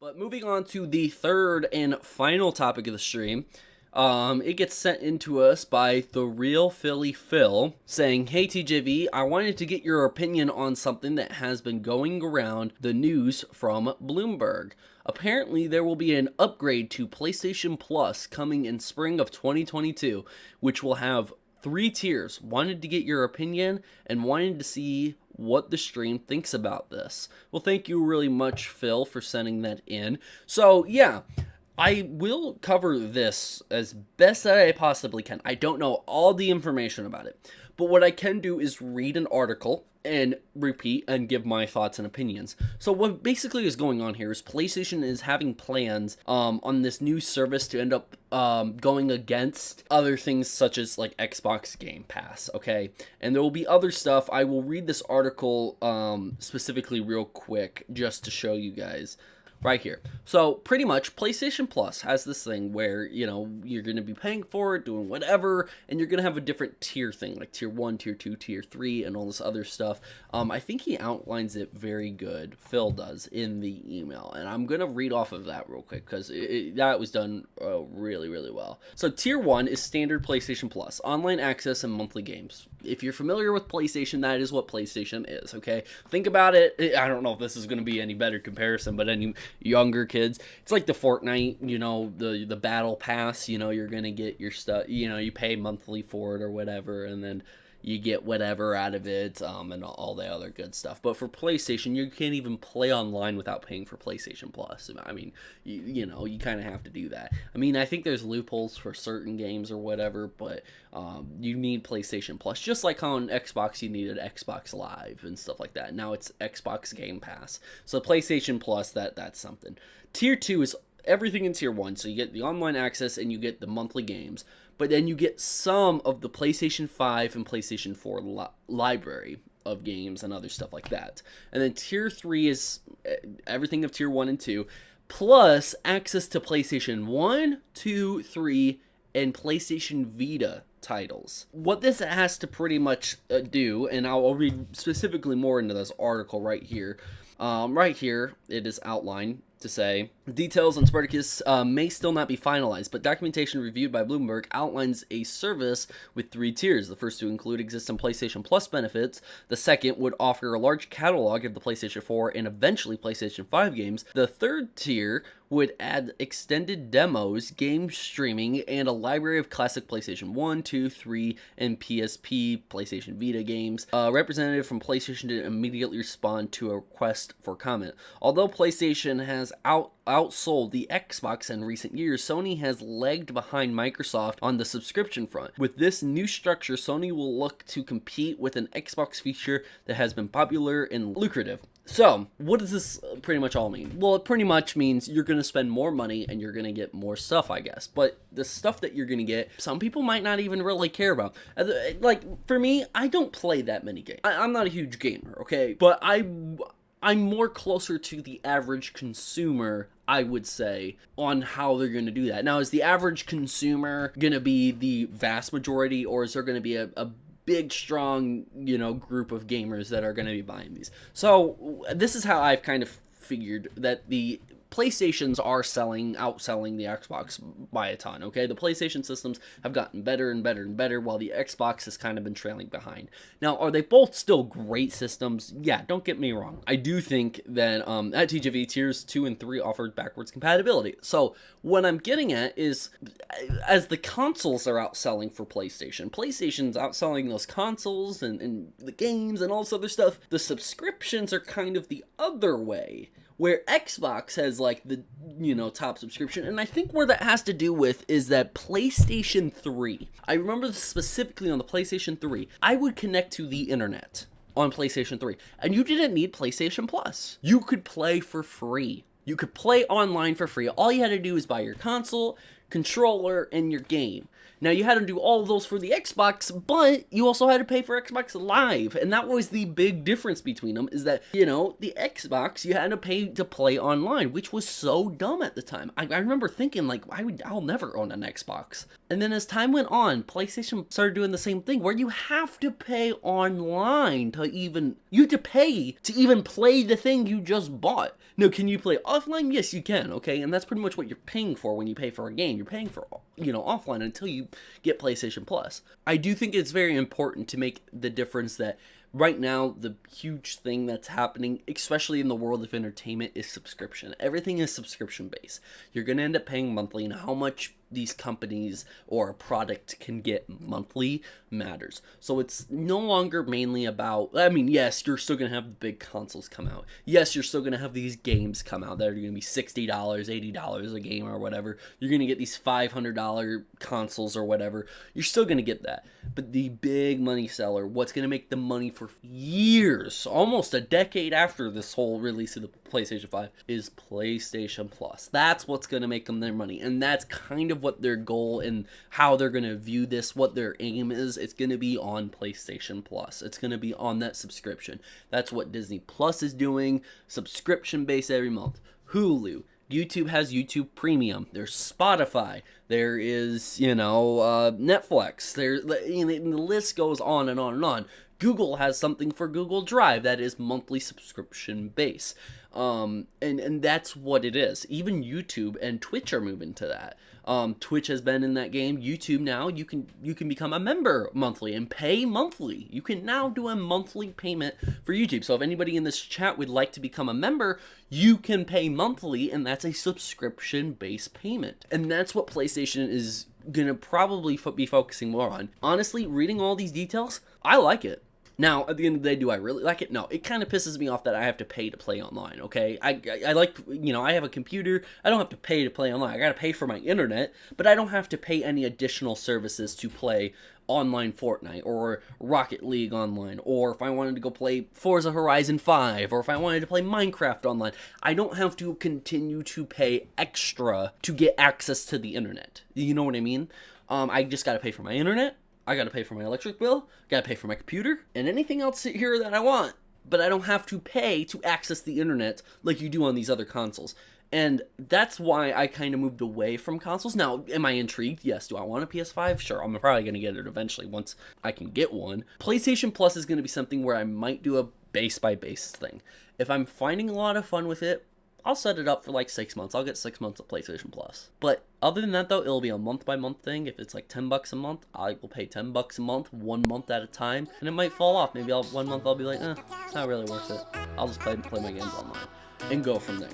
But moving on to the third and final topic of the stream, it gets sent into us by the real Philly Phil saying, "Hey TJV, I wanted to get your opinion on something that has been going around the news from Bloomberg. Apparently, there will be an upgrade to PlayStation Plus coming in spring of 2022, which will have 3 tiers. Wanted to get your opinion and wanted to see what the stream thinks about this." Well, thank you really much, Phil, for sending that in. So, yeah, I will cover this as best that I possibly can. I don't know all the information about it, but what I can do is read an article and repeat and give my thoughts and opinions. So what basically is going on here is PlayStation is having plans on this new service to end up going against other things such as like Xbox Game Pass, okay? And there will be other stuff. I will read this article specifically real quick just to show you guys. Right here. So pretty much PlayStation Plus has this thing where, you know, you're going to be paying for it, doing whatever, and you're going to have a different tier thing, like tier 1, tier 2, tier 3, and all this other stuff. I think he outlines it very good, Phil does, in the email. And I'm going to read off of that real quick because that was done really, really well. So tier 1 is standard PlayStation Plus, online access and monthly games. If you're familiar with PlayStation, that is what PlayStation is, okay? Think about it. I don't know if this is going to be any better comparison, but any younger kids, it's like the Fortnite, you know, the battle pass, you know, you're going to get your stuff, you know, you pay monthly for it or whatever, and then you get whatever out of it, and all the other good stuff. But for PlayStation, you can't even play online without paying for PlayStation Plus. I mean, you know, you kind of have to do that. I mean, I think there's loopholes for certain games or whatever, but you need PlayStation Plus. Just like on Xbox, you needed Xbox Live and stuff like that. Now it's Xbox Game Pass. So PlayStation Plus, that's something. Tier 2 is everything in tier 1. So you get the online access and you get the monthly games. But then you get some of the PlayStation 5 and PlayStation 4 library of games and other stuff like that. And then tier 3 is everything of tier 1 and 2, plus access to PlayStation 1, 2, 3, and PlayStation Vita titles. What this has to pretty much do, and I'll read specifically more into this article right here. Right here, it is outlined to say, details on Spartacus may still not be finalized, but documentation reviewed by Bloomberg outlines a service with 3 tiers. The first to include existing PlayStation Plus benefits. The second would offer a large catalog of the PlayStation 4 and eventually PlayStation 5 games. The third tier would add extended demos, game streaming, and a library of classic PlayStation 1, 2, 3, and PSP, PlayStation Vita games. A representative from PlayStation didn't immediately respond to a request for comment. Although PlayStation has outsold the Xbox in recent years, Sony has lagged behind Microsoft on the subscription front. With this new structure, Sony will look to compete with an Xbox feature that has been popular and lucrative. So, what does this pretty much all mean? Well, it pretty much means you're going to spend more money and you're going to get more stuff, I guess. But the stuff that you're going to get, some people might not even really care about. Like, for me, I don't play that many games. I'm not a huge gamer, okay? But I'm more closer to the average consumer, I would say, on how they're going to do that. Now, is the average consumer going to be the vast majority, or is there going to be a big, strong, you know, group of gamers that are going to be buying these? So this is how I've kind of figured that the PlayStations are outselling the Xbox by a ton, okay? The PlayStation systems have gotten better and better and better, while the Xbox has kind of been trailing behind. Now, are they both still great systems? Yeah, don't get me wrong. I do think that at TJV, tiers 2 and 3 offered backwards compatibility. So what I'm getting at is, as the consoles are outselling for PlayStation's outselling those consoles and the games and all this other stuff, the subscriptions are kind of the other way, where Xbox has like the, you know, top subscription. And I think where that has to do with is that PlayStation 3, I remember specifically on the PlayStation 3, I would connect to the internet on PlayStation 3, and you didn't need PlayStation Plus. You could play for free. You could play online for free. All you had to do is buy your console, controller, and your game. Now, you had to do all of those for the Xbox, but you also had to pay for Xbox Live, and that was the big difference between them, is that, you know, the Xbox, you had to pay to play online, which was so dumb at the time. I remember thinking, like, I'll never own an Xbox. And then as time went on, PlayStation started doing the same thing, where you have to pay online to even, you have to pay to even play the thing you just bought. Now, can you play offline? Yes, you can, okay? And that's pretty much what you're paying for when you pay for a game. You're paying for, you know, offline until you get PlayStation Plus. I do think it's very important to make the difference that right now, the huge thing that's happening, especially in the world of entertainment, is subscription. Everything is subscription based. You're going to end up paying monthly, and how much these companies or a product can get monthly matters. So it's no longer mainly about, I mean, yes, you're still going to have the big consoles come out. Yes, you're still going to have these games come out that are going to be $60, $80 a game or whatever. You're going to get these $500 consoles or whatever. You're still going to get that. But the big money seller, what's going to make the money for years, almost a decade after this whole release of the PlayStation 5, is PlayStation Plus. That's what's going to make them their money. And that's kind of what their goal and how they're going to view this, what their aim is. It's going to be on PlayStation Plus. It's going to be on that subscription. That's what Disney Plus is doing, subscription based every month. Hulu, YouTube has YouTube Premium. There's Spotify. There is, you know, Netflix. There's, you know, the list goes on and on and on. Google has something for Google Drive that is monthly subscription based. And that's what it is. Even YouTube and Twitch are moving to that. Twitch has been in that game. YouTube now, you can become a member monthly and pay monthly. You can now do a monthly payment for YouTube. So if anybody in this chat would like to become a member, you can pay monthly, and that's a subscription-based payment. And that's what PlayStation is gonna probably be focusing more on. Honestly, reading all these details, I like it. Now, at the end of the day, do I really like it? No, it kind of pisses me off that I have to pay to play online, okay? I like, you know, I have a computer. I don't have to pay to play online. I gotta pay for my internet, but I don't have to pay any additional services to play online Fortnite or Rocket League online, or if I wanted to go play Forza Horizon 5, or if I wanted to play Minecraft online. I don't have to continue to pay extra to get access to the internet. You know what I mean? I just gotta pay for my internet. I gotta pay for my electric bill, gotta pay for my computer, and anything else here that I want. But I don't have to pay to access the internet like you do on these other consoles. And that's why I kind of moved away from consoles. Now, am I intrigued? Yes. Do I want a PS5? Sure. I'm probably going to get it eventually once I can get one. PlayStation Plus is going to be something where I might do a base-by-base thing. If I'm finding a lot of fun with it, I'll set it up for like 6 months. I'll get 6 months of PlayStation Plus. But other than that, though, it'll be a month-by-month thing. If it's like $10 a month, I will pay $10 a month, 1 month at a time. And it might fall off. Maybe 1 month I'll be like, it's not really worth it. I'll just play my games online and go from there.